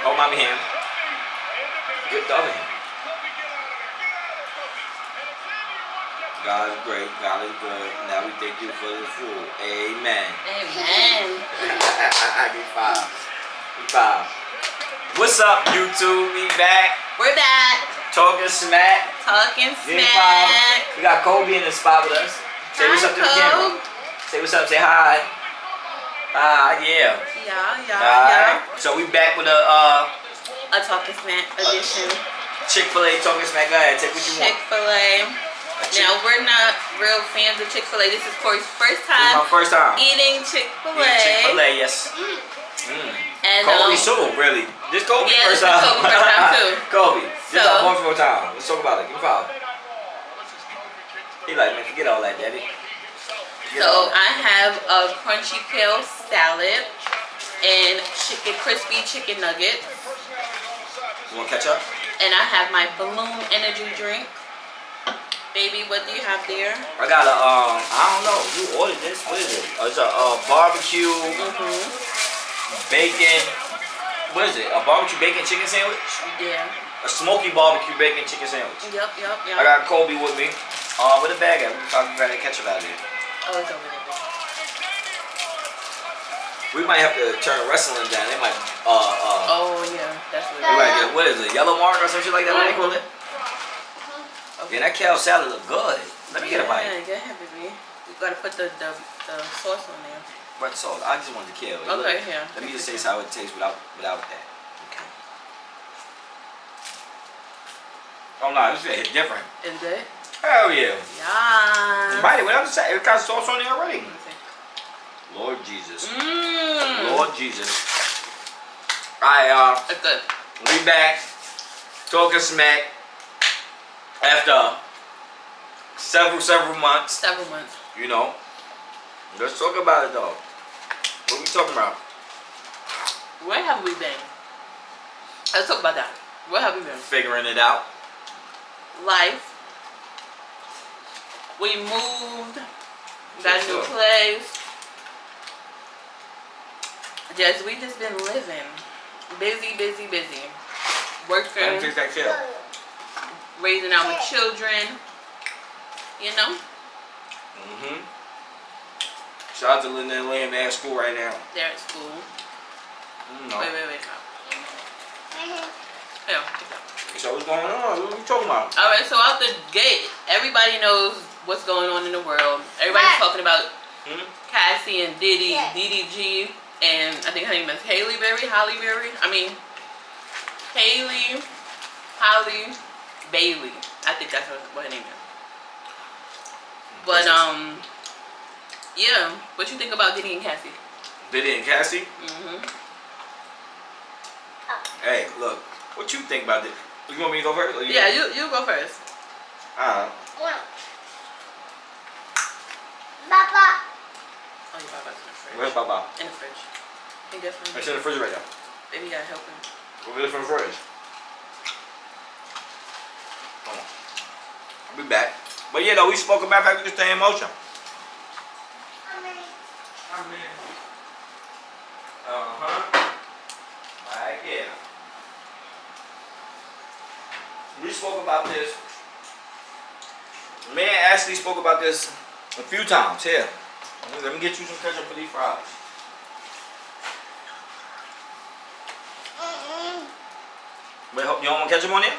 Hold mommy hand. Get the other hand. God is great. God is good. Now we thank you for the food. Amen. Amen. Give five. What's up, YouTube? We back. We're back. Talking smack. Talking smack. We got Kobe in the spot with us. Say what's up to the camera. Say what's up. Say hi. Yeah. Yeah. So we back with a Talking smack edition. Chick-fil-A talking smack. Go ahead. Take what you want. Chick-fil-A. Now, we're not real fans of Chick-fil-A. This is Corey's first time. This is my first time Eating Chick-fil-A. Chick-fil-A, yes. And Kobe too, really. This Kobe first time. Kobe first time too. Kobe. This is our one for time. Let's talk about it. Give me five. He like, man, forget all that, daddy. I have a crunchy kale salad and crispy chicken nuggets. You want ketchup? And I have my balloon energy drink. Baby, what do you have there? I got a, I don't know. You ordered this. What is it? It's a barbecue bacon. What is it? A barbecue bacon chicken sandwich? Yeah. A smoky barbecue bacon chicken sandwich. Yep. I got Kobe with me. With a bag at. We're talking about that ketchup out of there. Oh, it's over there. We might have to turn wrestling down. They might, oh, yeah. That's what it is. We might get, what is it? Yellow mark or some shit like that? What they call it? Okay. Yeah, that kale salad look good. Let me get a bite. Yeah, baby. You gotta put the sauce on there. What sauce? I just want the kale. Okay, yeah. Let me just taste how it tastes without that. Okay. Oh no, this is different. Is it? Hell yeah. Yeah. Right, what else to say? It got sauce on there already. Lord Jesus. Lord Jesus. Alright, y'all. It's good. We back. Talking smack. After several months. Several months. You know. Let's talk about it though. What we talking about? Where have we been? Let's talk about that. Where have we been? Figuring it out. Life. We moved. Got a new place. We just been living. Busy. Working. Take that chill. Raising our children. You know? Shout out to Linda and Liam. They're at school right now. They're at school. No. Wait. Yeah. So what's going on? What are we talking about? Alright, so out the gate, everybody knows what's going on in the world. Everybody's talking about Cassy and Diddy, DDG, and I think her name is Halle Bailey. I think that's what her name is. But yeah. What you think about Diddy and Cassy? Diddy and Cassy? Hey, look. What you think about this? You want me to go first? Yeah, you go first. Alright. Papa. Oh, your Papa's in the fridge. Where's Papa? In the fridge. He definitely. It's in the fridge right now. Maybe you gotta help him. Go get it from the fridge. Come on. I'll be back. But yeah, though, we spoke about how we can stay in motion. Right, yeah. We spoke about this. Me and Ashley spoke about this a few times. Here. Let me get you some ketchup for these fries. Wait, you don't want ketchup on there?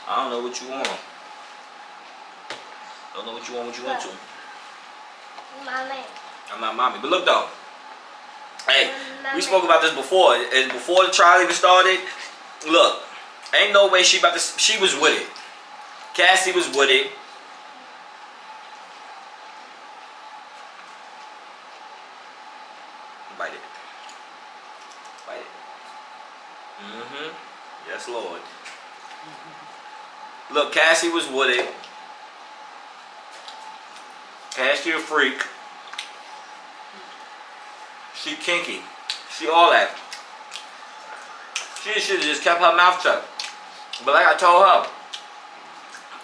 I don't know what you want. Don't know what you want to. Mommy. I'm not mommy. But look though. Hey, we spoke about this before. And before the trial even started, look, ain't no way she was with it. Cassy was with it. Bite it. Yes, Lord. Look, Cassy was with it. Cassy a freak. She kinky. She all that. She should have just kept her mouth shut. But like I told her,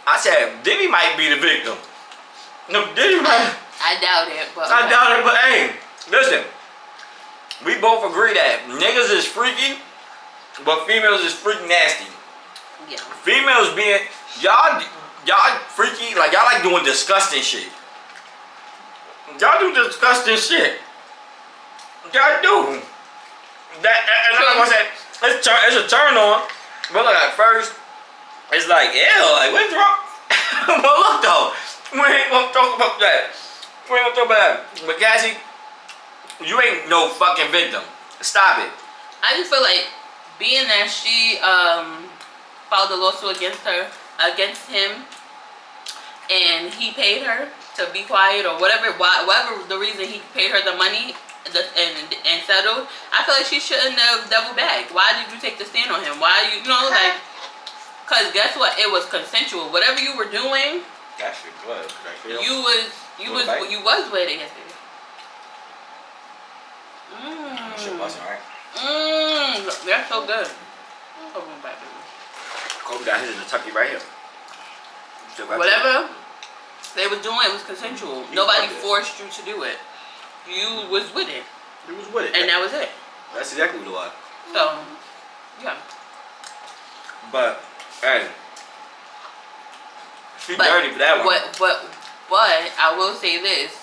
I said, Diddy might be the victim. No, Diddy might. I doubt it, but I doubt it, but hey, listen. we both agree that niggas is freaky, but females is freaky nasty. Yeah. Females being y'all freaky, like y'all like doing disgusting shit. Y'all do disgusting shit. Y'all do. That and I'm gonna say it's a turn on. But look, at first it's like, ew, like what's wrong? But look though, we ain't gonna talk about that. We ain't gonna talk about that. But Cassy, you ain't no fucking victim. Stop it. I just feel like being that she filed a lawsuit against him, and he paid her to be quiet or whatever the reason he paid her the money and settled. I feel like she shouldn't have double bagged. Why did you take the stand on him? Why like? Cause guess what? It was consensual. Whatever you were doing, That shit was. you was with it yesterday. Shit wasn't right. That's so good. Hold on, baby. Kobe got his in the tucky right here. Whatever they was doing, it was consensual. Nobody forced you to do it. You was with it. He was with it. And that was it. That's exactly what it was. So, yeah. But, hey. She's dirty for that one. But I will say this.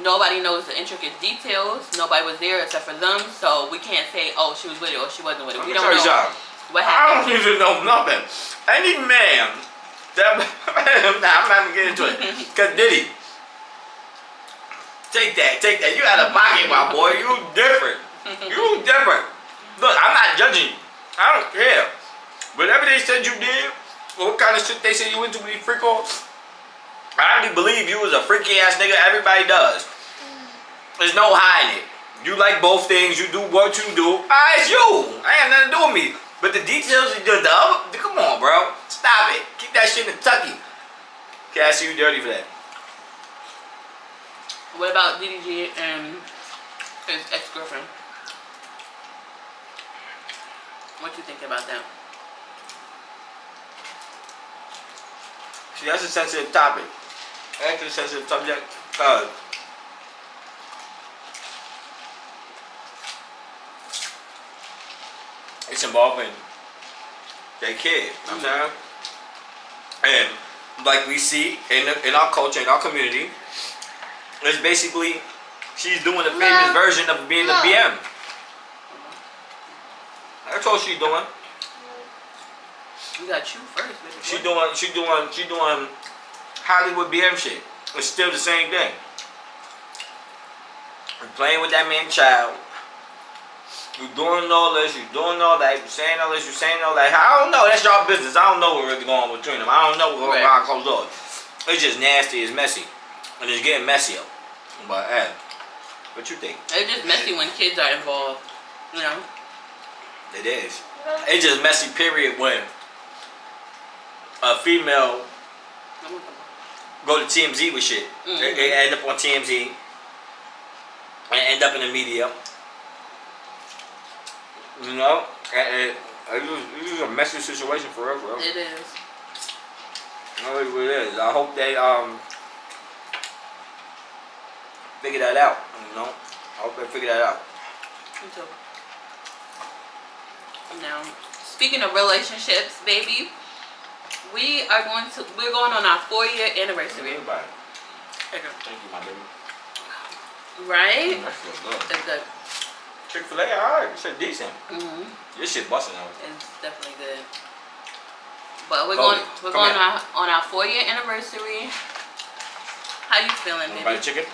Nobody knows the intricate details. Nobody was there except for them. So we can't say, oh, she was with it or she wasn't with it. We don't know what happened. I don't even know nothing. Any man that I'm not even getting into it. Cause Diddy. Take that. You out of pocket, my boy. You different. You different. Look, I'm not judging you. I don't care. Whatever they said you did, or what kind of shit they said you into with these freak offs, I already believe you was a freaky ass nigga. Everybody does. There's no hiding it. You like both things. You do what you do. It's you. I ain't nothing to do with me. But the details, come on, bro. Stop it. Keep that shit in the tucky. Cassy, you dirty for that. What about DDG and his ex-girlfriend? What you think about that? See, that's a sensitive topic. That's a sensitive subject. It's involving their kid. You know what I'm saying? And like we see in our culture, in our community, it's basically she's doing the famous version of being a BM. That's all she's doing. We got you first, baby. She doing Hollywood BM shit. It's still the same thing. You're playing with that man's child. You're doing all this, you're doing all that, you're saying all this, you're saying all that. I don't know, that's y'all business. I don't know what's really going on between them. I don't know what's going on closed doors. It's just nasty, it's messy. And it's getting messier. But hey, what you think? It's just messy when kids are involved, you know? It is. It's just messy period when a female go to TMZ with shit. They end up on TMZ and end up in the media. You know? And it's just a messy situation for real, bro. It is. No, it is. I hope they figure that out. You know? I hope they figure that out. Me too. Now, speaking of relationships, baby, we're going on our 4-year anniversary. Everybody. Okay. Thank you, my baby. Right? That feels good. It's good. Chick-fil-A, alright. It's decent. This shit busting out. It's definitely good. But we're going on our 4-year anniversary. How you feeling, baby? By the chicken?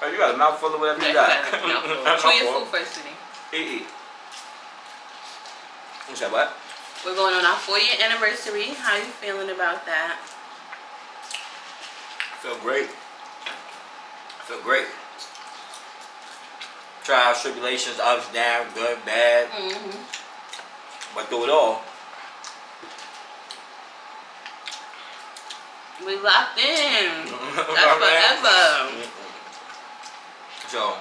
Oh, you got a mouthful of whatever you got. Chew your food first, sweetie. Eat. You said what? We're going on our 4-year anniversary. How you feeling about that? I feel great. Trials, tribulations, ups, downs, good, bad. But through it all, we locked in. That's forever. So,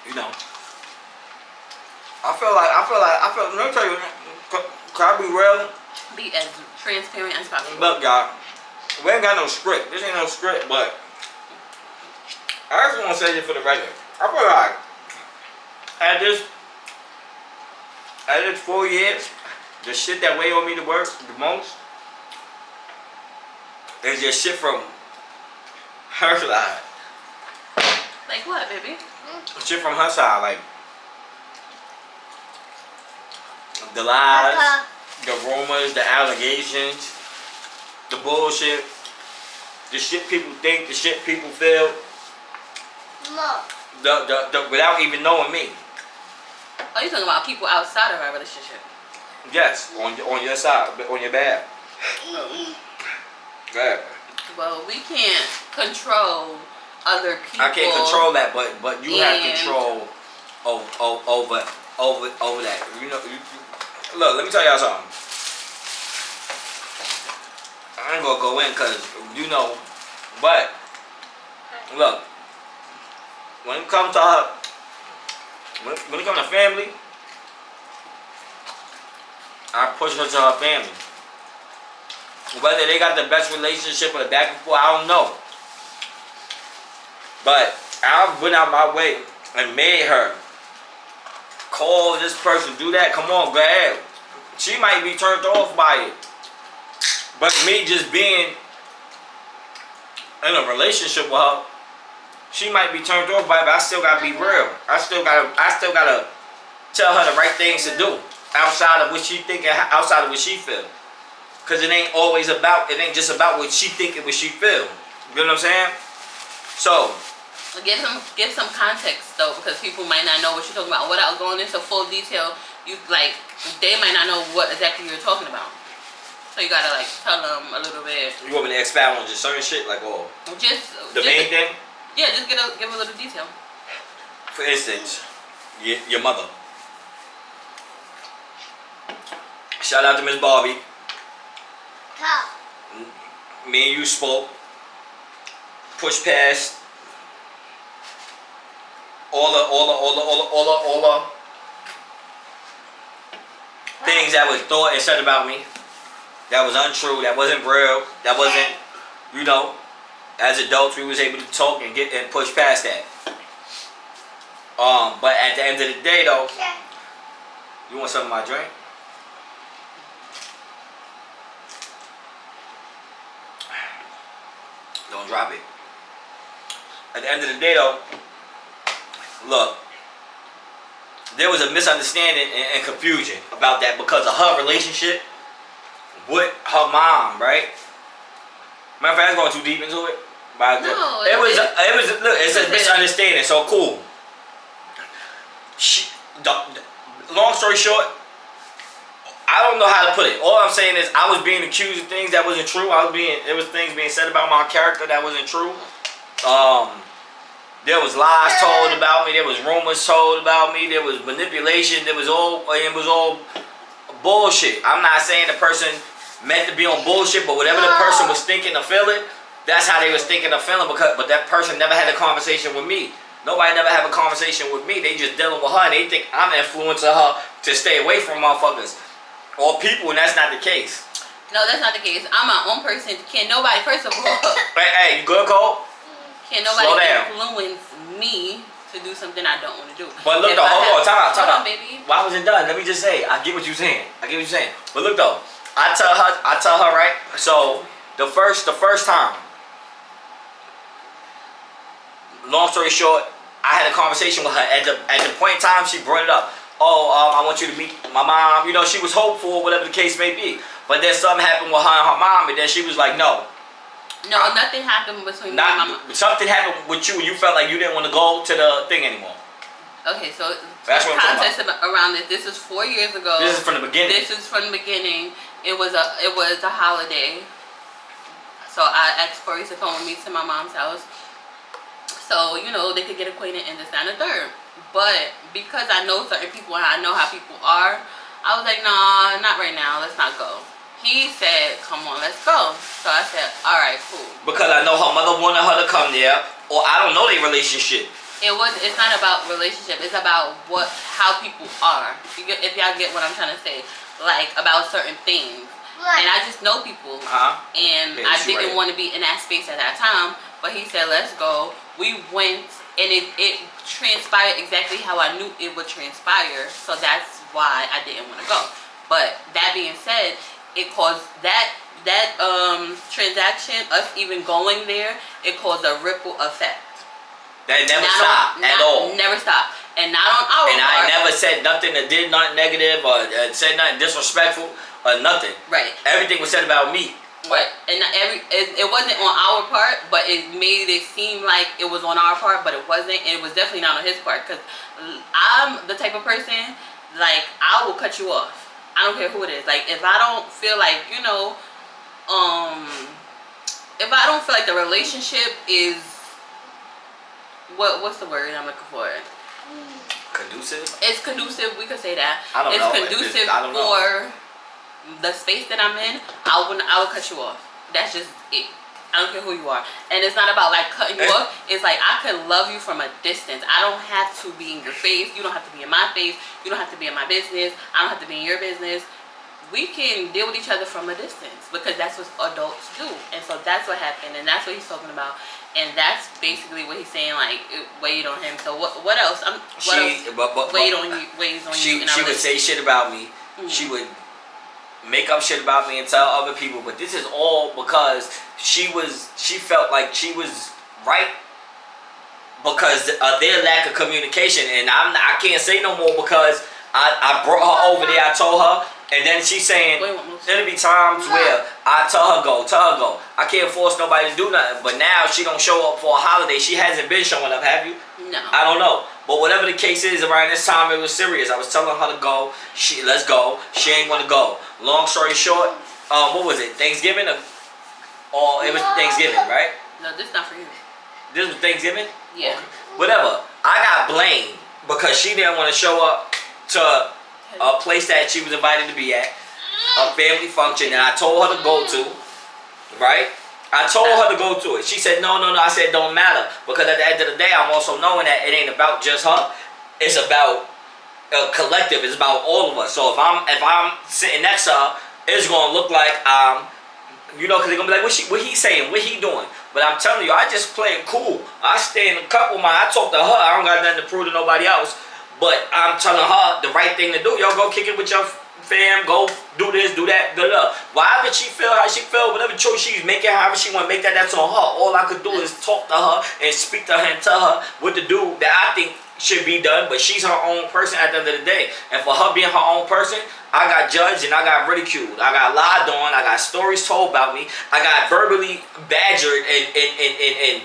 you know, let me tell you, can I be real? Be as transparent as possible. Look, y'all, we ain't got no script. This ain't no script, but I just want to say this for the record. I feel like at this 4 years, the shit that weigh on me the most is just shit from her side. Like what, baby? Shit from her side, like the lies, the rumors, the allegations, the bullshit, the shit people think, the shit people feel, No. the without even knowing me. Oh, you talking about people outside of our relationship? Yes, on your side, on your bad. Bad. Well, we can't control other people. I can't control that, but you have And- control over that. You know, look, let me tell y'all something. I ain't gonna go in because you know, but look, when it comes to her, when it comes to family, I push her to her family. Whether they got the best relationship or the back and forth, I don't know. But I went out my way and made her call this person, do that. Come on, go ahead. She might be turned off by it. But me just being in a relationship with her, she might be turned off by it, but I still gotta be real. I still gotta tell her the right things to do outside of what she think and outside of what she feel. Cause it ain't just about what she think and what she feel. You know what I'm saying? So Give some context though, because people might not know what you're talking about. Without going into full detail, they might not know what exactly you're talking about. So you gotta tell them a little bit. you want me to expound on just certain shit, like Just the main thing? Yeah, just give a little detail. For instance, your mother. Shout out to Miss Barbie. Top. Me and you spoke. Push past all the things that was thought and said about me. That was untrue. That wasn't real. That wasn't, you know. As adults, we was able to talk and push past that. But at the end of the day, though, you want some of my drink? Don't drop it. At the end of the day, though, look, there was a misunderstanding and confusion about that because of her relationship with her mom, right? Matter of fact, I was going too deep into it. But No, look, it's a misunderstanding. So cool. Long story short, I don't know how to put it. All I'm saying is I was being accused of things that wasn't true. There was things being said about my character that wasn't true. There was lies told about me. There was rumors told about me. There was manipulation. It was all bullshit. I'm not saying the person meant to be on bullshit, but whatever the person was thinking or feeling, that's how they was thinking or feeling. But that person never had a conversation with me. Nobody never have a conversation with me. They just dealing with her. And they think I'm influencing her to stay away from motherfuckers or people, and that's not the case. No, that's not the case. I'm my own person. Can't nobody, first of all, Hey, you good, Cole? can't Slow nobody down. influence me to do something I don't want to do. But look If though, I hold have- on, time out. baby. Why was it done? Let me just say, I get what you're saying. But look though, I tell her right. So the first time. Long story short, I had a conversation with her. At the point in time, she brought it up. I want you to meet my mom. You know, she was hopeful, whatever the case may be. But then something happened with her and her mom, and then she was like, no. No, nothing happened between me and my mom. Something happened with you. You felt like you didn't want to go to the thing anymore. Okay, so That's what I'm talking context around this. This is 4 years ago. This is from the beginning. This is from the beginning. It was a holiday. So I asked Corey to come with me to my mom's house. So, you know, they could get acquainted and this, that, and the third. But because I know certain people and I know how people are, I was like, nah, not right now. Let's not go. He said, come on, let's go. So I said, all right, cool. Because I know her mother wanted her to come there, or I don't know their relationship. It's not about relationship. It's about how people are. If y'all get what I'm trying to say, like about certain things. And I just know people. And Yeah, I didn't want to be in that space at that time. But he said, let's go. we went and it transpired exactly how I knew it would transpire. So that's why I didn't want to go. But that being said, it caused that transaction, us even going there, it caused a ripple effect. That never stopped at all. Never stopped. And not on our And part. I never said nothing that did nothing negative or said nothing disrespectful or nothing. Right. Everything was said about me. Right. And it wasn't on our part, but it made it seem like it was on our part, but it wasn't. And it was definitely not on his part. Because I'm the type of person, like, I will cut you off. I don't care who it is. Like, if I don't feel like, you know, if I don't feel like the relationship is, what's the word I'm looking for? Conducive? It's conducive, we could say that. I don't know. Conducive for the space that I'm in, I will cut you off. That's just it. I don't care who you are. And it's not about like cutting you off. It's like I could love you from a distance. I don't have to be in your face. You don't have to be in my face. You don't have to be in my business. I don't have to be in your business. We can deal with each other from a distance because that's what adults do. And so that's what happened, and that's what he's talking about. And that's basically what he's saying, like, it weighed on him. So what else? Weighed on you? She would say shit about me. Mm-hmm. She would make up shit about me and tell other people. But this is all because she felt like she was right because of their lack of communication. And I can't say no more because I brought her over there. I told her. And then she's saying, there'll be times where I tell her go. I can't force nobody to do nothing. But now she don't show up for a holiday. She hasn't been showing up, have you? No. I don't know. But whatever the case is, around this time it was serious. I was telling her to go. Let's go. She ain't want to go. Long story short, what was it? Thanksgiving? Or it was Thanksgiving, right? No, this not for you. This was Thanksgiving? Yeah. Whatever. I got blamed because she didn't want to show up to a place that she was invited to be at, a family function, and I told her to go to, right? I told her to go to it. She said, no. I said, don't matter. Because at the end of the day, I'm also knowing that it ain't about just her. It's about a collective. It's about all of us. So if I'm sitting next to her, it's going to look like, you know, because they're going to be like, what he saying? What he doing? But I'm telling you, I just play it cool. I stay in a couple of I talk to her. I don't got nothing to prove to nobody else. But I'm telling her the right thing to do. Yo, go kick it with your fam. Go do this, do that. Whatever she feel, how she feel, whatever choice she's making, however she want to make that, that's on her. All I could do is talk to her and speak to her and tell her what to do that I think should be done. But she's her own person at the end of the day. And for her being her own person, I got judged and I got ridiculed. I got lied on. I got stories told about me. I got verbally badgered and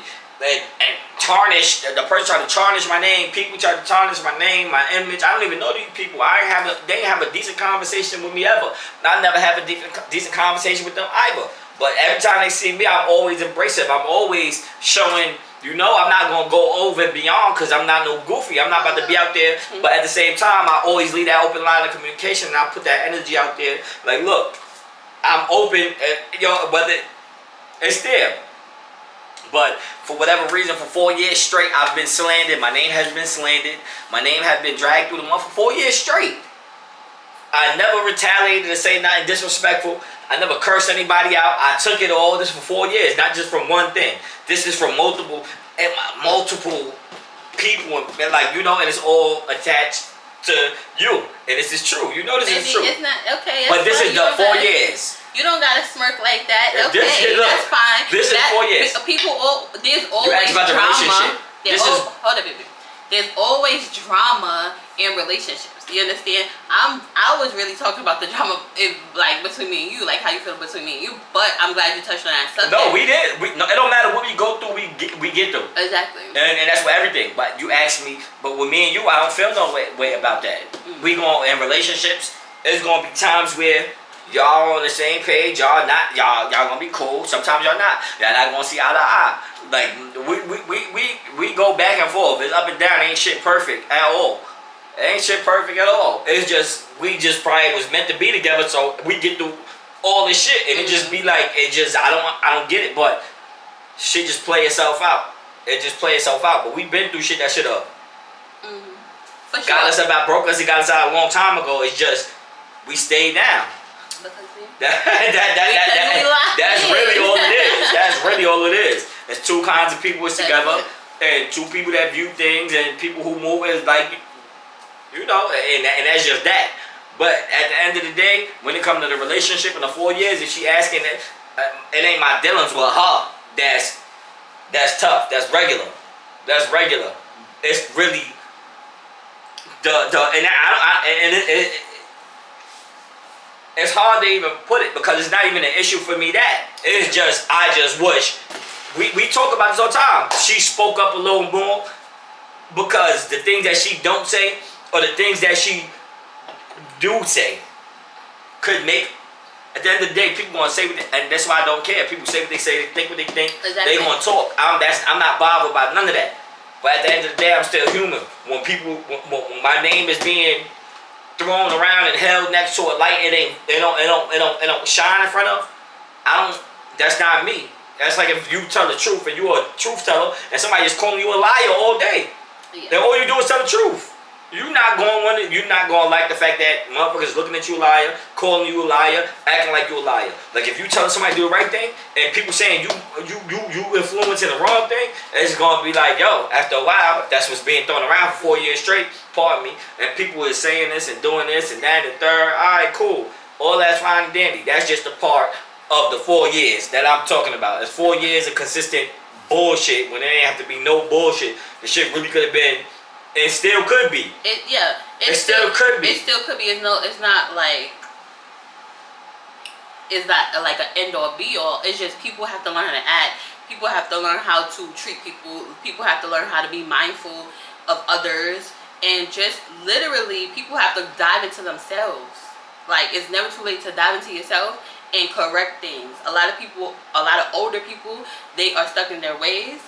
tarnished. The person tried to tarnish my name. People tried to tarnish my name, my image. I don't even know these people. They didn't have a decent conversation with me ever. I never have a decent conversation with them either. But every time they see me, I'm always embracing. I'm always showing, you know, I'm not going to go over and beyond because I'm not no goofy. I'm not about to be out there. But at the same time, I always leave that open line of communication and I put that energy out there. Like, look, I'm open. Whether it's there. But for whatever reason, for 4 years straight, I've been slandered. My name has been slandered. My name has been dragged through the mud for 4 years straight. I never retaliated to say nothing disrespectful. I never cursed anybody out. I took it all. This for 4 years, not just from one thing. This is from multiple people, and like, you know, and it's all attached to you. And this is true. You know this is true. It's not okay. But this is the 4 years. You don't gotta smirk like that. Okay, that's fine. This is 4 years. There's always about drama. Hold up, baby. There's always drama in relationships. You understand? I was really talking about the drama, between me and you, like how you feel between me and you. But I'm glad you touched on that subject. No, we did. No, it don't matter what we go through. We get through. Exactly. And that's for everything. But you asked me. But with me and you, I don't feel no way about that. Mm-hmm. We going in relationships. There's gonna be times where y'all on the same page, y'all gonna be cool. Sometimes y'all not. Y'all not gonna see eye to eye. Like we go back and forth. It's up and down. It ain't shit perfect at all. It ain't shit perfect at all. It's just we just probably was meant to be together, so we get through all this shit, and it just be like I don't get it, but shit just play itself out. It just play itself out. But we been through shit that should have got us about broke us. It got us out a long time ago. It's just we stayed down. That's really all it is. That's really all it is. There's two kinds of people together. and two people that view things and people who move is like, you know, and that's just that. But at the end of the day, when it comes to the relationship in the 4 years, if she asking it, it ain't my dealings with her. That's tough. That's regular. That's regular. It's really it's hard to even put it because it's not even an issue for me. That it's just I just wish we talk about this all the time. She spoke up a little more because the things that she don't say or the things that she do say could make. At the end of the day, people gonna say what they, and that's why I don't care. People say what they say, they think what they think. Exactly. They gonna talk. I'm not bothered about none of that. But at the end of the day, I'm still human. When when my name is being thrown around and held next to a light, it don't shine in front of. That's not me. That's like if you tell the truth and you're a truth teller, and somebody is calling you a liar all day. Yeah. Then all you do is tell the truth. You're not gonna like the fact that motherfuckers looking at you a liar, calling you a liar, acting like you a liar. Like if you telling somebody to do the right thing and people saying you influencing the wrong thing, it's gonna be like, yo, after a while, that's what's being thrown around for 4 years straight, pardon me, and people is saying this and doing this and that and the third, alright, cool. All that's fine and dandy. That's just a part of the 4 years that I'm talking about. It's 4 years of consistent bullshit when there ain't have to be no bullshit. The shit really could have been. It still could be. It still could be. It still could be. It's not like an end all be all. It's just people have to learn how to act. People have to learn how to treat people. People have to learn how to be mindful of others. And just literally, people have to dive into themselves. Like, it's never too late to dive into yourself and correct things. A lot of older people, they are stuck in their ways.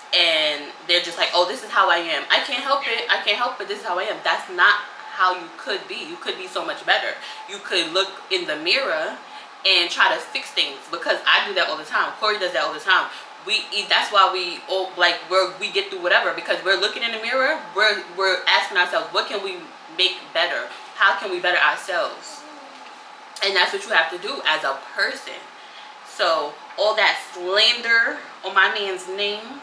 And they're just like, oh, this is how I am. I can't help it. This is how I am. That's not how you could be. You could be so much better. You could look in the mirror and try to fix things. Because I do that all the time. Corey does that all the time. That's why we get through whatever. Because we're looking in the mirror. We're asking ourselves, what can we make better? How can we better ourselves? And that's what you have to do as a person. So all that slander on my man's name.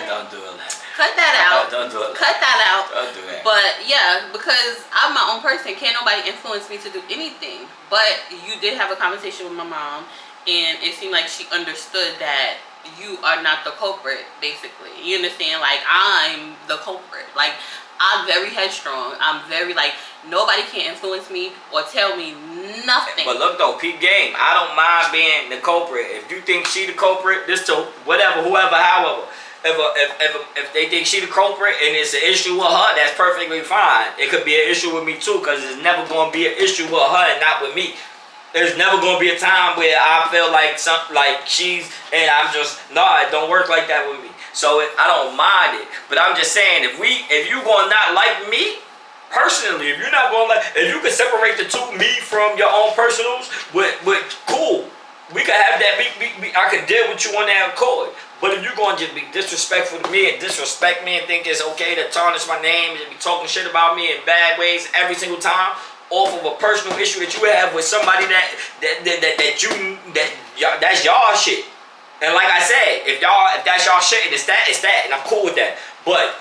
Don't do it. Cut that out. Don't do it. Cut that out. Don't do that. But yeah, because I'm my own person. Can't nobody influence me to do anything. But you did have a conversation with my mom, and it seemed like she understood that you are not the culprit, basically. You understand? Like, I'm the culprit. Like, I'm very headstrong. I'm very, like, nobody can influence me or tell me nothing. But look, though, peep game. I don't mind being the culprit. If you think she the culprit, this to whatever, whoever, however. If they think she the culprit and it's an issue with her, that's perfectly fine. It could be an issue with me, too, because it's never going to be an issue with her and not with me. There's never going to be a time where I feel like she's, and I'm just, it don't work like that with me. So I don't mind it. But I'm just saying, if you going to not like me, personally, if you're not going to like, if you can separate the two, me from your own personals, with cool. We can have that, I can deal with you on that accord. But if you're going to just be disrespectful to me and disrespect me and think it's okay to tarnish my name and be talking shit about me in bad ways every single time, off of a personal issue that you have with somebody that's y'all shit. And like I said, if that's y'all shit and it's that, and I'm cool with that. But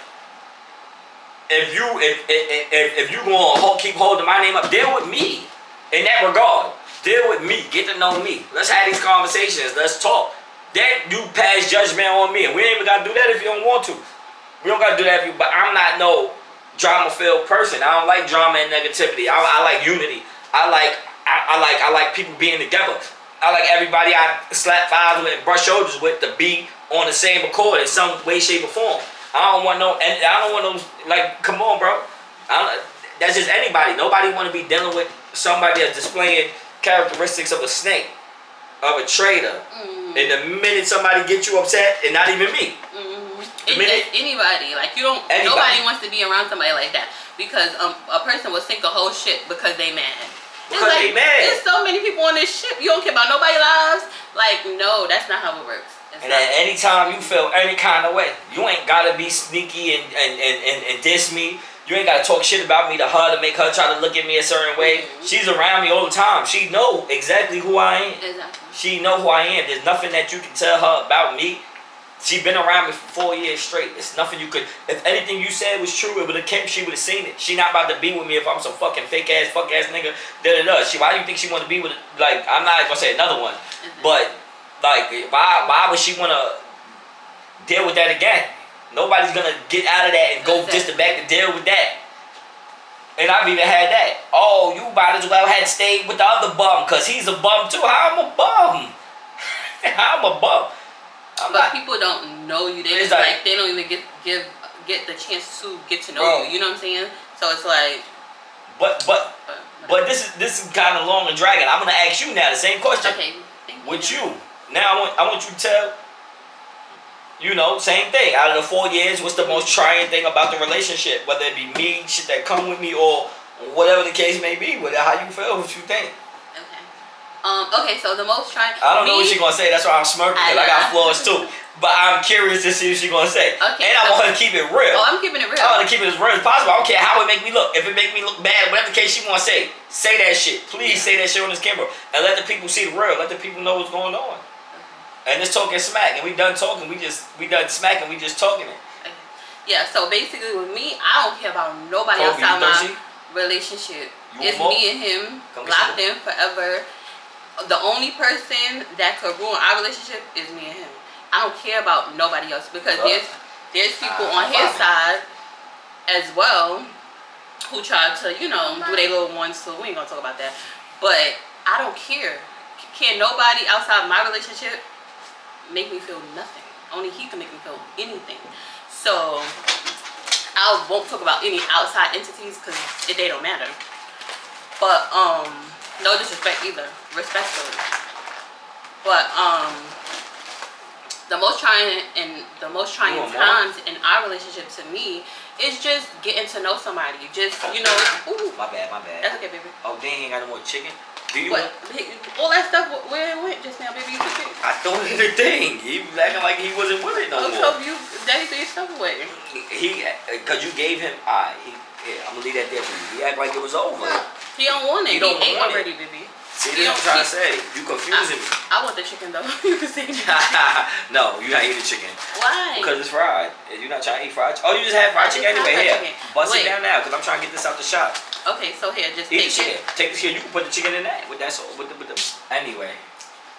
if you gonna keep holding my name up, deal with me in that regard. Deal with me. Get to know me. Let's have these conversations. Let's talk. Then you pass judgment on me, and we ain't even gotta do that if you don't want to. We don't gotta do that if you. But I'm not no drama-filled person. I don't like drama and negativity. I like unity. I like people being together. I like everybody I slap thighs with and brush shoulders with to be on the same accord in some way, shape, or form. I don't want those, like, come on, bro. That's just anybody. Nobody want to be dealing with somebody that's displaying characteristics of a snake, of a traitor. Mm-hmm. And the minute somebody gets you upset, and not even me. Mm-hmm. It's anybody. Like, nobody wants to be around somebody like that. Because a person will sink a whole ship because they mad. Because they mad. There's so many people on this ship. You don't care about nobody's lives. Like, no, that's not how it works. And at any time you feel any kind of way, you ain't gotta be sneaky and diss me. You ain't gotta talk shit about me to her to make her try to look at me a certain way. Mm-hmm. She's around me all the time. She know exactly who I am. Exactly. She know who I am. There's nothing that you can tell her about me She been around me for 4 years straight. It's nothing you could. If anything you said was true, it would have came. She would have seen it. She not about to be with me if I'm some fucking fake ass, fuck ass nigga. Why do you think she want to be with? Like, I'm not gonna say another one, but like, why would she want to deal with that again? Nobody's gonna get out of that and go just back to deal with that. And I've even had that. Oh, you might as well had stayed with the other bum because he's a bum too. How I'm a bum? How I'm a bum? But people don't know you. They just like they don't even get the chance to get to know you. You know what I'm saying? So it's like. But this is kind of long and dragging. I'm gonna ask you now the same question. Okay. With you now, I want you to tell. You know, same thing. Out of the 4 years, what's the most trying thing about the relationship? Whether it be me, shit that come with me, or whatever the case may be. How you feel? What you think? Okay, so the most trying. I don't know what she's gonna say. That's why I'm smirking because I got flaws too. But I'm curious to see what she's gonna say. Okay, and I want her to keep it real. Oh, I'm keeping it real. I want to keep it as real as possible. I don't care how it make me look. If it make me look bad, whatever the case she wanna say that shit. Please say that shit on this camera and let the people see the real. Let the people know what's going on. Okay. And it's talking smack, and we done talking. We done smacking. We just talking it. Okay. Yeah. So basically, with me, I don't care about nobody outside my relationship. It's me and him locked in forever. The only person that could ruin our relationship is me and him. I don't care about nobody else because there's people on his side as well who try to, do their little ones too. We ain't gonna talk about that. But I don't care. Can nobody outside my relationship make me feel nothing? Only he can make me feel anything. So I won't talk about any outside entities because they don't matter. But no disrespect either, respectfully. But the most trying times in our relationship to me is just getting to know somebody. Just ooh. My bad. That's okay, baby. Oh, dang, he ain't got no more chicken. Do you? What? All that stuff where it went just now, baby. You took it. I threw it in the thing. He was acting like he wasn't with it no more. So daddy threw your stuff away. Because you gave him. I'm gonna leave that there for you. He act like it was over. He don't want it. He ate already, baby. See, that's what I'm trying to say. You confusing me. I want the chicken though. You can say that. No, you're not eating chicken. Why? Because it's fried. You're not trying to eat fried chicken. Oh, you just had fried chicken anyway. Here, bust it down now because I'm trying to get this out the shop. Okay, so here, just eat take it. Take this here. You can put the chicken in that with that. With the. Anyway,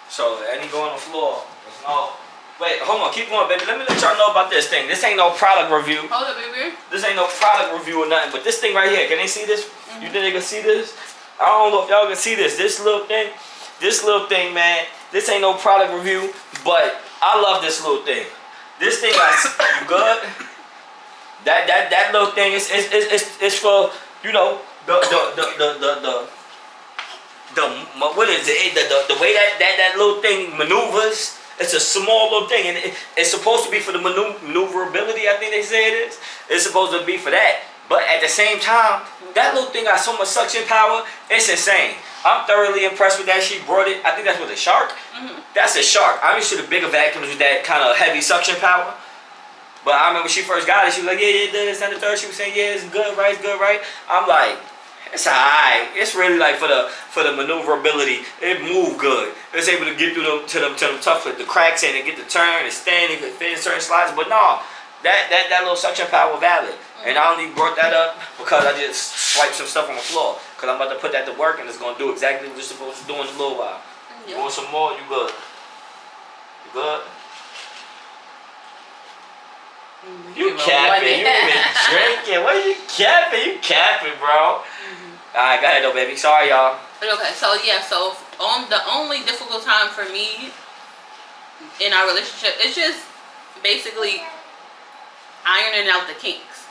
so any go on the floor. No. Wait, hold on. Keep going, baby. Let me let y'all know about this thing. This ain't no product review. Hold up, baby. This ain't no product review or nothing. But this thing right here. Can they see this? You think they can see this? I don't know if y'all can see this. This little thing, man. This ain't no product review, but I love this little thing. This thing, you good? That little thing is for what is it? The way that little thing maneuvers. It's a small little thing, and it's supposed to be for the maneuverability. I think they say it is. It's supposed to be for that. But at the same time, that little thing got so much suction power, it's insane. I'm thoroughly impressed with that. She brought it. I think that's with a shark. That's a shark. I'm used to the bigger vacuums with that kind of heavy suction power. But I remember when she first got it, she was like, yeah, this and the third. She was saying, yeah, it's good, right? I'm like, it's alright. It's really like for the maneuverability. It moved good. It's able to get through to them tough the cracks and get the turn and stand and fit in certain slides. But no, that little suction power valid. And I only brought that up because I just swiped some stuff on the floor. Because I'm about to put that to work and it's going to do exactly what you're supposed to do in a little while. You want some more? You good? You good? You capping. You been drinking. What are you capping? You capping, bro. Alright, go ahead though, baby. Sorry, y'all. Okay, so yeah, so the only difficult time for me in our relationship is just basically ironing out the kinks.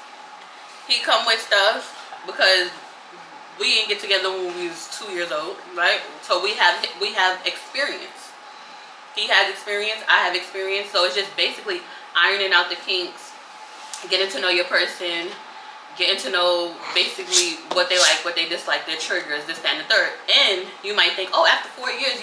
He come with stuff because we didn't get together when we was 2 years old, right? So we have experience. He has experience, I have experience. So it's just basically ironing out the kinks, getting to know your person, getting to know basically what they like, what they dislike, their triggers, this, that, and the third. And you might think, oh, after 4 years,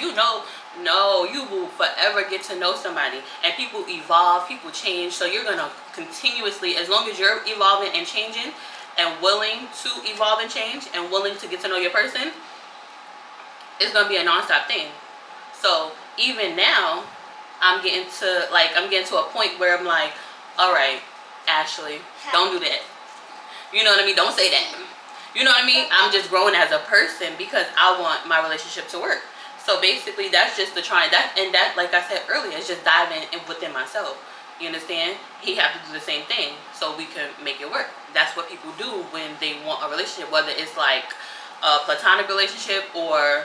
no, you will forever get to know somebody. And people evolve, people change. So you're going to continuously, as long as you're evolving and changing and willing to evolve and change and willing to get to know your person, it's going to be a non-stop thing. So even now, I'm getting to a point where I'm like, all right, Ashley, don't do that. You know what I mean? Don't say that. You know what I mean? I'm just growing as a person because I want my relationship to work. So basically, that's just the trying that, and that, like I said earlier, is just diving in within myself. You understand? He have to do the same thing so we can make it work. That's what people do when they want a relationship, whether it's like a platonic relationship or,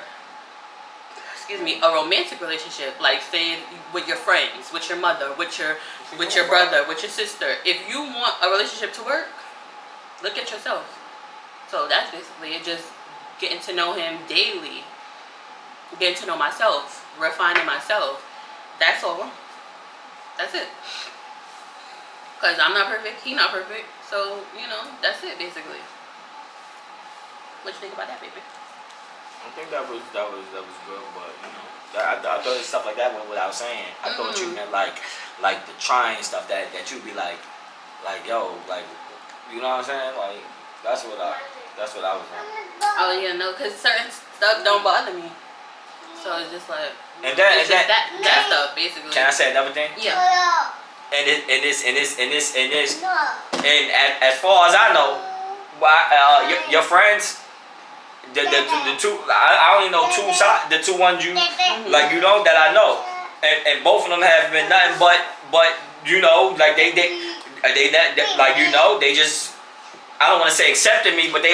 a romantic relationship, like say with your friends, with your mother, with your brother, with your sister. If you want a relationship to work, look at yourself. So that's basically it. Just getting to know him daily, getting to know myself, refining myself. That's all. That's it. Cause I'm not perfect, he not perfect. So that's it basically. What you think about that, baby? I think that was good, but I thought stuff like that went without saying. I thought you meant like the trying stuff that you'd be like yo, like, you know what I'm saying? Like that's what I was saying. Oh yeah, no, cause certain stuff don't bother me. So it's just like that stuff basically. Can I say another thing? Yeah. And this, and as far as I know, your friends. The two, I only know two sides, the two ones you that I know, and both of them have been nothing but like they just, I don't want to say accepted me, but they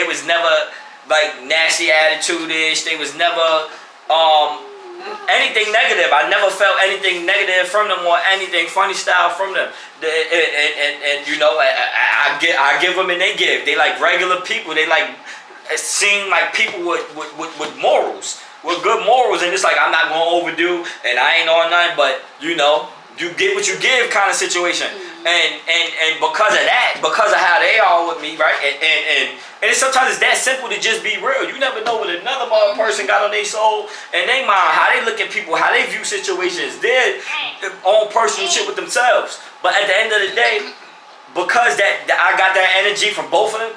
was never like nasty attitude-ish. They was never anything negative. I never felt anything negative from them or anything funny style from them. I give them and they give. They like regular people. They like. It seemed like people with morals, with good morals, and it's like I'm not gonna overdo, and I ain't on nothing, but you get what you give kind of situation, and because of that, because of how they are with me, right, and sometimes it's that simple to just be real. You never know what another person got on their soul and they mind, how they look at people, how they view situations, their own personal shit with themselves. But at the end of the day, because that I got that energy from both of them.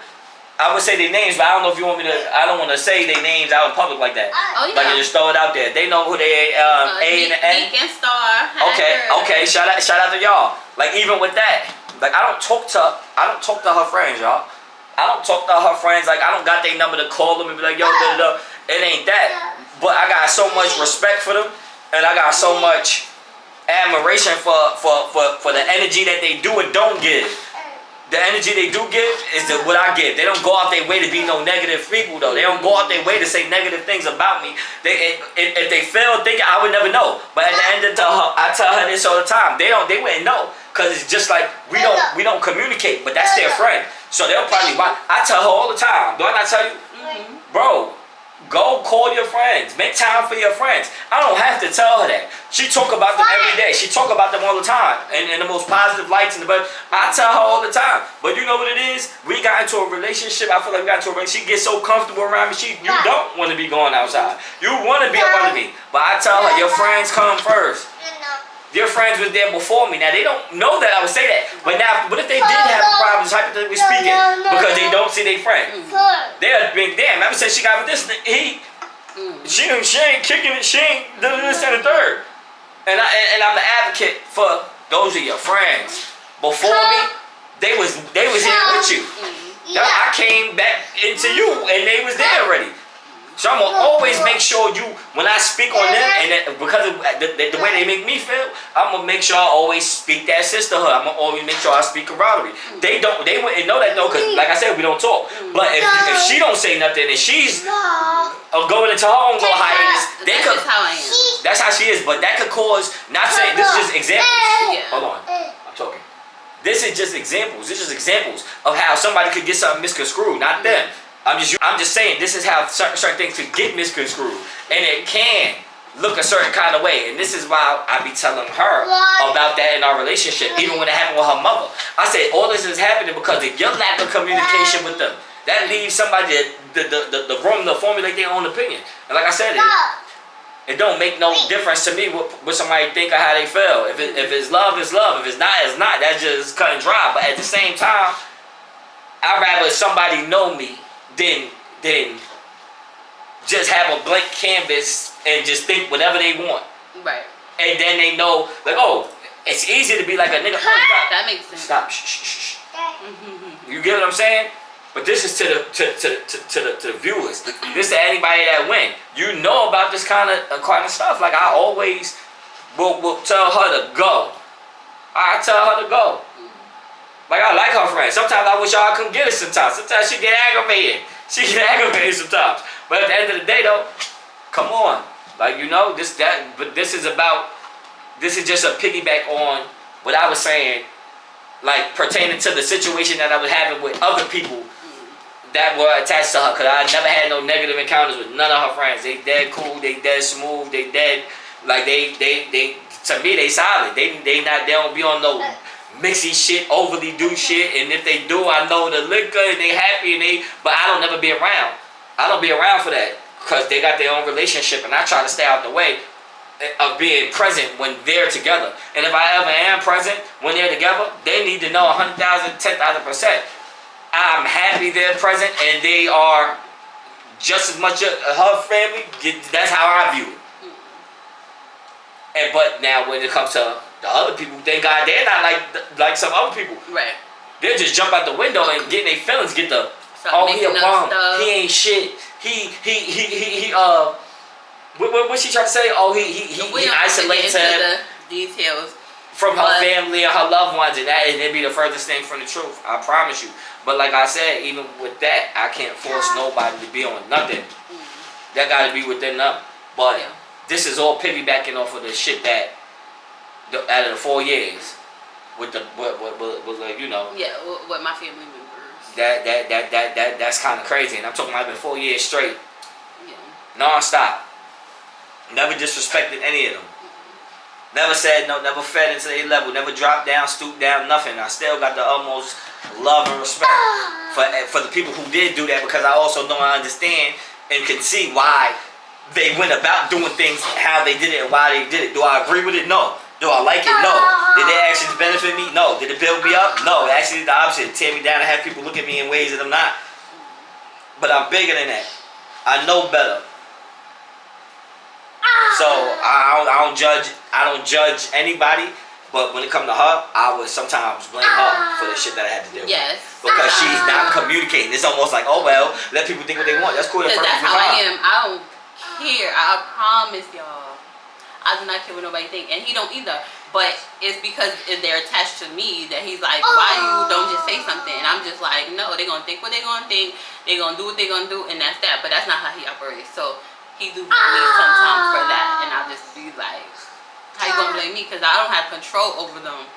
I would say their names, but I don't know if you want me to. I don't want to say their names out in public like that. Oh yeah. Like, just throw it out there. They know who they A and the N. Meek and Star. Okay. Shout out to y'all. Like, even with that, like I don't talk to her friends, y'all. I don't talk to her friends. Like, I don't got their number to call them and be like, yo, da. It ain't that. But I got so much respect for them, and I got so much admiration for the energy that they do and don't give. The energy they do give is what I give. They don't go out their way to be no negative people, though. They don't go out their way to say negative things about me. If they fail thinking, I would never know. But at the end of the day, I tell her this all the time. They wouldn't know, cause it's just like we don't communicate. But that's their friend, so they'll probably watch. I tell her all the time. Do I not tell you, bro? Go call your friends. Make time for your friends. I don't have to tell her that. She talk about them every day. She talk about them all the time. And in the most positive lights. But I tell her all the time. But you know what it is? We got into a relationship. I feel like we got into a relationship. She gets so comfortable around me. You don't want to be going outside. You want to be up under me. But I tell her, your friends come first. Your friends was there before me. Now, they don't know that I would say that. But now, what if they did have problems, hypothetically speaking, because they don't see their friend? They'll be, damn, ever since she got with this, she ain't kicking it, she ain't this and the third. And I'm the advocate for those are your friends. Before me, they was here with you. I came back into you, and they was there already. So I'm gonna always make sure when I speak on them, and because of the way they make me feel, I'm gonna make sure I always speak that sisterhood. I'm gonna always make sure I speak camaraderie. They wouldn't know that though, cause like I said, we don't talk. But if she don't say nothing and she's going into her own little hiatus, that's just how I am. That's how she is. But that could cause. Not saying this is just examples. Yeah. Hold on, I'm talking. This is just examples. This is examples of how somebody could get something misconstrued, not them. I'm just saying this is how certain things could get misconstrued, and it can look a certain kind of way. And this is why I be telling her about that in our relationship, even when it happened with her mother. I said all this is happening because of your lack of communication with them. That leaves somebody the room to formulate their own opinion. And like I said, it don't make no difference to me what somebody think or how they feel. If it's love, it's love. If it's not, it's not. That's just cut and dry. But at the same time, I'd rather somebody know me than just have a blank canvas and just think whatever they want. Right. And then they know, like, oh, it's easy to be like a nigga. Oh, That makes sense. stop. Shh, shh, shh, shh. You get what I'm saying? But this is to the viewers. This to anybody that win. You know about this kind of stuff. Like I always will tell her to go. I tell her to go. Like I like her friends. Sometimes I wish y'all couldn't get her sometimes. Sometimes she get aggravated. She get aggravated sometimes. But at the end of the day though, come on. Like you know, but this is just a piggyback on what I was saying, like pertaining to the situation that I was having with other people that were attached to her. Cause I never had no negative encounters with none of her friends. They dead cool, they dead smooth, they dead like they to me they solid. They don't be on no mixy shit, overly do shit, and if they do, I know the liquor and they happy but I don't never be around. I don't be around for that because they got their own relationship, and I try to stay out the way of being present when they're together. And if I ever am present when they're together, they need to know 100,000, 10,000%. I'm happy they're present and they are just as much her family. That's how I view it. And but now when it comes to the other people, thank God they're not like some other people. Right. They'll just jump out the window and get their feelings. Get the he a bum. He ain't shit. He what she trying to say? Oh he isolates him. The details from her family and her loved ones, and it'd be the furthest thing from the truth. I promise you. But like I said, even with that, I can't force nobody to be on nothing. That got to be within them. But this is all piggybacking off of the shit that out of the 4 years with like you know. Yeah, with my family members. That's kind of crazy, and I'm talking about 4 years straight. Yeah. Non-stop. Never disrespected any of them. Never said no, never fed into their level, never dropped down, stooped down, nothing. I still got the utmost love and respect for the people who did do that, because I also know and understand and can see why they went about doing things, how they did it and why they did it. Do I agree with it? No. Do I like it? No. Did their actions benefit me? No. Did it build me up? No. Actually the opposite. Tear me down and have people look at me in ways that I'm not. But I'm bigger than that. I know better. So I don't judge anybody, but when it comes to her, I would sometimes blame her for the shit that I had to deal with. Yes. Because she's not communicating. It's almost like, oh well, let people think what they want. That's cool. That's how I am. I don't care. I promise y'all. I do not care what nobody think, and he don't either. But it's because they're attached to me that he's like, why you don't just say something? And I'm just like, no, they're gonna think what they're gonna think. They're gonna do what they're gonna do, and that's that. But that's not how he operates. So he do blame me sometimes for that, and I'll just be like, how you gonna blame me? Because I don't have control over them.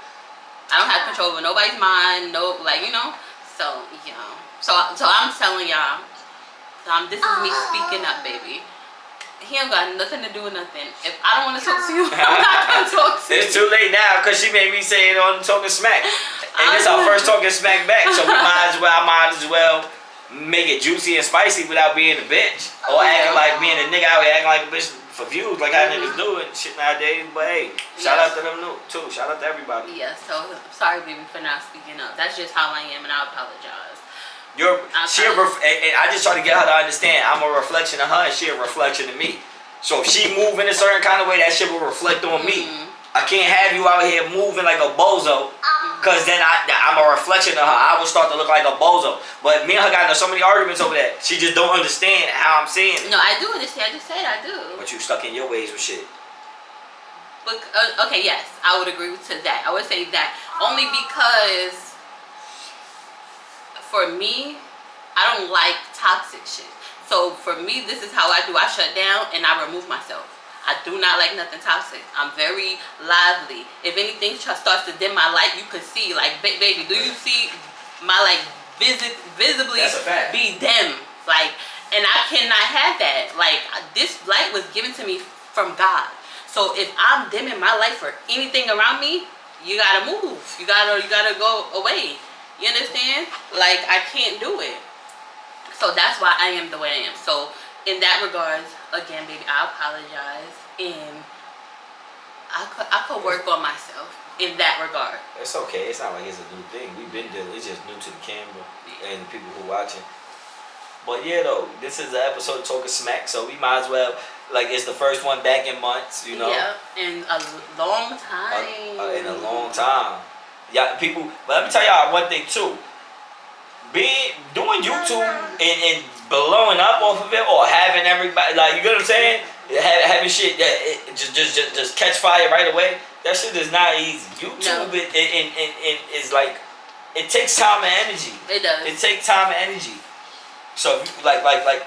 I don't have control over nobody's mind. No, like you know. So yeah. So I'm telling y'all, this is me speaking up, baby. He don't got nothing to do with nothing. If I don't want to talk to you, I'm not gonna talk to you. It's too late now because she made me say it on Talking Smack, and this our first Talking Smack back. So I might as well make it juicy and spicy without being a bitch or acting like being a nigga out here acting like a bitch for views, like how niggas do it shit nowadays. But hey, shout out to them too. Shout out to everybody. Yeah. So sorry, baby, for not speaking up. That's just how I am, and I apologize. And I just try to get her to understand I'm a reflection of her and she a reflection of me. So if she move in a certain kind of way, that shit will reflect on me. I can't have you out here moving like a bozo, because then I'm a reflection of her. I will start to look like a bozo. But me and her got into so many arguments over that. She just don't understand how I'm saying it. No, I do understand. I just said I do. But you stuck in your ways with shit. But, okay, yes, I would agree to that. I would say that only because for me, I don't like toxic shit. So for me, this is how I do. I shut down and I remove myself. I do not like nothing toxic. I'm very lively. If anything starts to dim my light, you could see, like, baby, do you see my, like, visibly be dim? Like, and I cannot have that. Like, this light was given to me from God. So if I'm dimming my light for anything around me, you gotta move. You gotta go away. You understand? Like, I can't do it. So that's why I am the way I am. So in that regards, again, baby, I apologize, and I could work on myself in that regard. It's okay. It's not like it's a new thing. We've been dealing. It's just new to the camera and the people who watching. But yeah, though, this is an episode of Talking Smack, so we might as well, like, it's the first one back in months, you know? Yeah, in a long time. In a long time. Yeah, people, but let me tell y'all one thing, too. Doing YouTube and blowing up off of it, or having everybody, like, you get what I'm saying? Having shit that just catch fire right away, that shit is not easy. YouTube is like, it takes time and energy. It does. It takes time and energy. So if you, like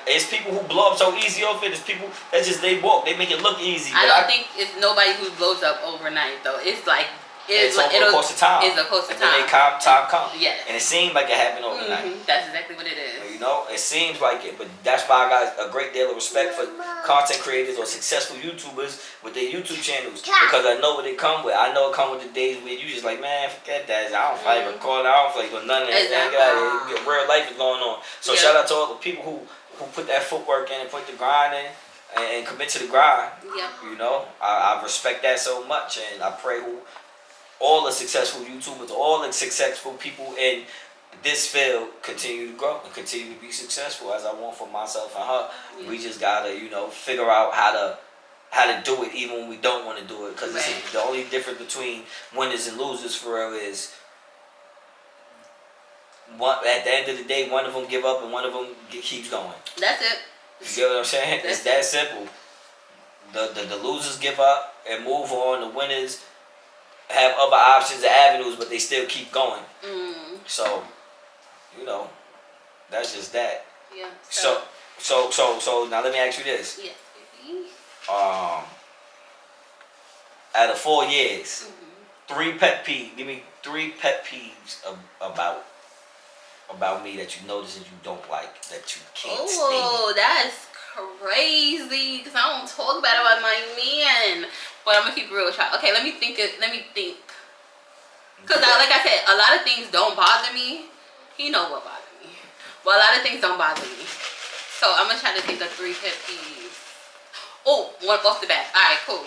it's people who blow up so easy off it. It's people that just they make it look easy. I don't think it's nobody who blows up overnight though. It's like it's over the course of time. It's a course of time. And then time come. Yes. And it seemed like it happened overnight. Mm-hmm. That's exactly what it is. You know, it seems like it, but that's why I got a great deal of respect for content creators or successful YouTubers with their YouTube channels, because I know what they come with. I know it come with the days where you just like, man, forget that. I don't feel like recording. I don't feel like doing none of that. Exactly. Real life is going on. So shout out to all the people who put that footwork in and put the grind in and commit to the grind. Yeah. You know, I respect that so much, and I pray all the successful YouTubers, all the successful people in this field continue to grow and continue to be successful, as I want for myself and her. Yeah. We just gotta, figure out how to do it even when we don't want to do it. Because the only difference between winners and losers for real is at the end of the day, one of them give up and one of them keeps going. That's it. You get what I'm saying? It's that simple. The losers give up and move on. The winners have other options and avenues, but they still keep going. So, that's just that. Yeah. So now let me ask you this. Yes, baby. Out of 4 years, 3 pet peeves. Give me 3 pet peeves about me that you notice and you don't like, that you can't stand. Oh, that's crazy. Because I don't talk bad about my man. But I'm gonna keep it real with y'all. Okay, let me think. Because like I said, a lot of things don't bother me. You know what bothers me. But a lot of things don't bother me. So I'm going to try to think of 3 pet peeves. Oh, one off the bat. Alright, cool.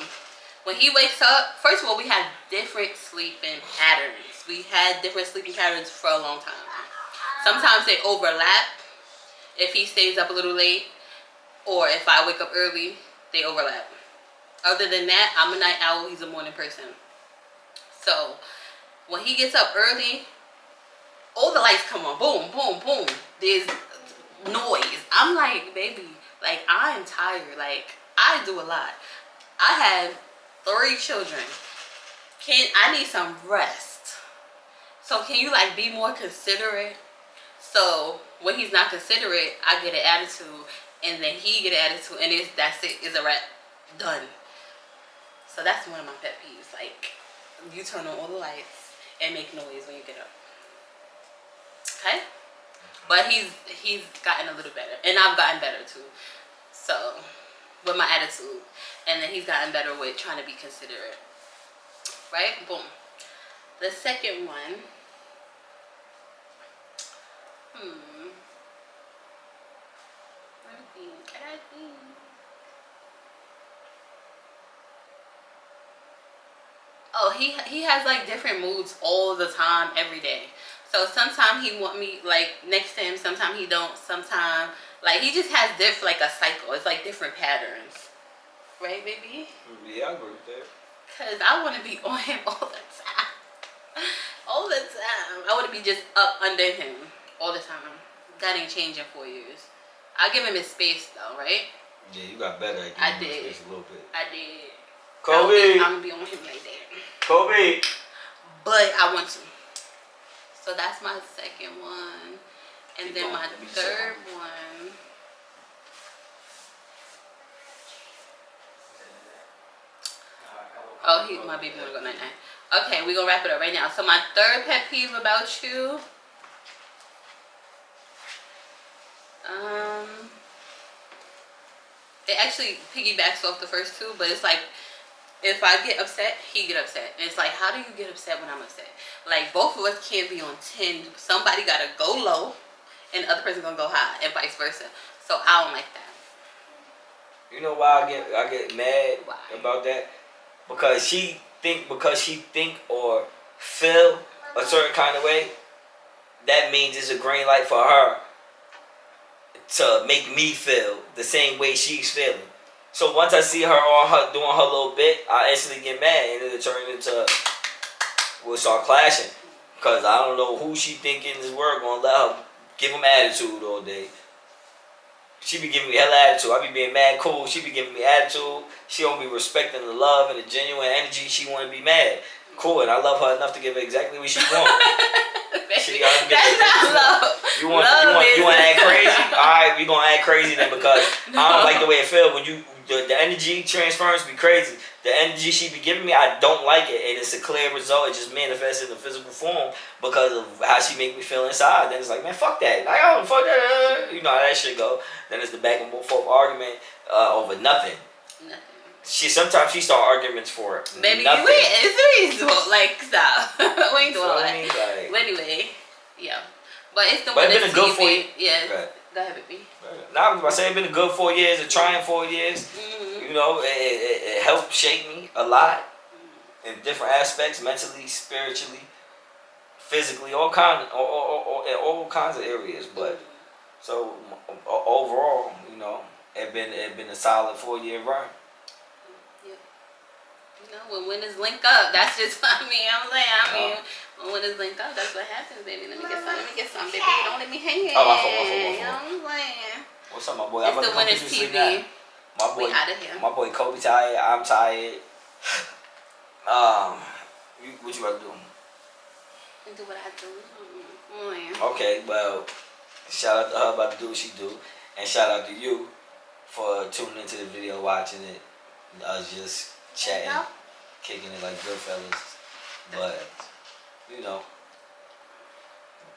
When he wakes up, first of all, we had different sleeping patterns. We had different sleeping patterns for a long time. Sometimes they overlap. If he stays up a little late, or if I wake up early, they overlap. Other than that, I'm a night owl. He's a morning person. So when he gets up early, all the lights come on. Boom, boom, boom. There's noise. I'm like, baby, like, I'm tired. Like, I do a lot. I have 3 children. I need some rest. So can you, like, be more considerate? So when he's not considerate, I get an attitude, and then he get an attitude, and that's it. It's a wrap. Done. So that's one of my pet peeves. Like, you turn on all the lights and make noise when you get up. Okay? But he's gotten a little better. And I've gotten better too. So, with my attitude. And then he's gotten better with trying to be considerate. Right? Boom. The second one. Let me think. Oh, he has like different moods all the time, every day. So sometimes he want me like next to him, sometimes he don't, sometimes like he just has like a cycle. It's like different patterns. Right, baby? Yeah, I agree with that. Cause I want to be on him all the time. All the time. I want to be just up under him all the time. That ain't changed in 4 years. I'll give him his space though, right? Yeah, you got better at giving him his space a little bit. I did. Kobe! I'm gonna be on him like that. Kobe! But I want to. So that's my second one. And then my third one. Oh, my baby wanna go night-night. Okay, we're gonna wrap it up right now. So my third pet peeve about you. It actually piggybacks off the first 2, but it's like, if I get upset, he get upset. And it's like, how do you get upset when I'm upset? Like, both of us can't be on 10. Somebody gotta go low, and the other person gonna go high, and vice versa. So I don't like that. You know why I get mad about that? Because she think or feel a certain kind of way, that means it's a green light for her to make me feel the same way she's feeling. So once I see her on her doing her little bit, I instantly get mad, and it'll turn into we'll start clashing. Cause I don't know who she think in this world gonna let her give him attitude all day. She be giving me hella attitude. I be being mad cool. She be giving me attitude. She don't be respecting the love and the genuine energy. She want to be mad. Cool, and I love her enough to give her exactly what she want. That's not love. You want to act crazy? All right, we gonna act crazy then because I don't like the way it feel when you the energy transference be crazy. The energy she be giving me, I don't like it, and it's a clear result. It just manifests in the physical form because of how she make me feel inside. Then it's like, man, fuck that. Like, oh, fuck that. You know how that shit go. Then it's the back and forth argument over nothing. Sometimes she start arguments for Baby, nothing. it's reasonable. Like, stop. We ain't doing all that. Like, but anyway, yeah. But it's the but one it's been a good 4 years. Yeah. Right. Go ahead, baby. Now, I say it's been a good 4 years, a trying 4 years. Mm-hmm. You know, it helped shape me a lot in different aspects, mentally, spiritually, physically, all kinds of areas. But so overall, you know, it been a solid 4 year run. You know, when winners link up, that's just what I'm saying. When winners link up, that's what happens, baby. Let me get some, baby. Don't let me hang it. Oh, my fault. You know what I'm saying? What's up, my boy? It's the winners TV. My boy, we out of here. My boy Kobe tired. I'm tired. What you about to do? Do what I do. Okay, well, shout out to her about to do what she do, and shout out to you for tuning into the video, watching it. Us just chatting, kicking it like good fellas. But you know,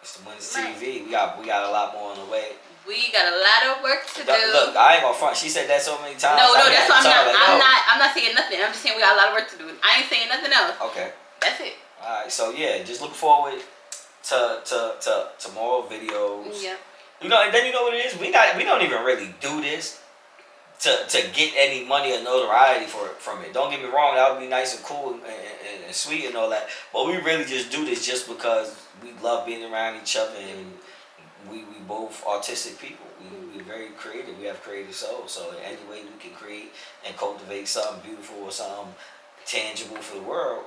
it's the Winners TV. We got a lot more on the way. We got a lot of work to do. Look, I ain't gonna front. She said that so many times. No, that's why I'm not saying nothing. I'm just saying we got a lot of work to do. I ain't saying nothing else. Okay. That's it. Alright, so yeah, just look forward to more videos. Yeah. You know, and then you know what it is? We don't even really do this to get any money or notoriety from it. Don't get me wrong, that would be nice and cool and sweet and all that. But we really just do this just because we love being around each other, and we both artistic people. We're very creative. We have creative souls. So any way we can create and cultivate something beautiful or something tangible for the world,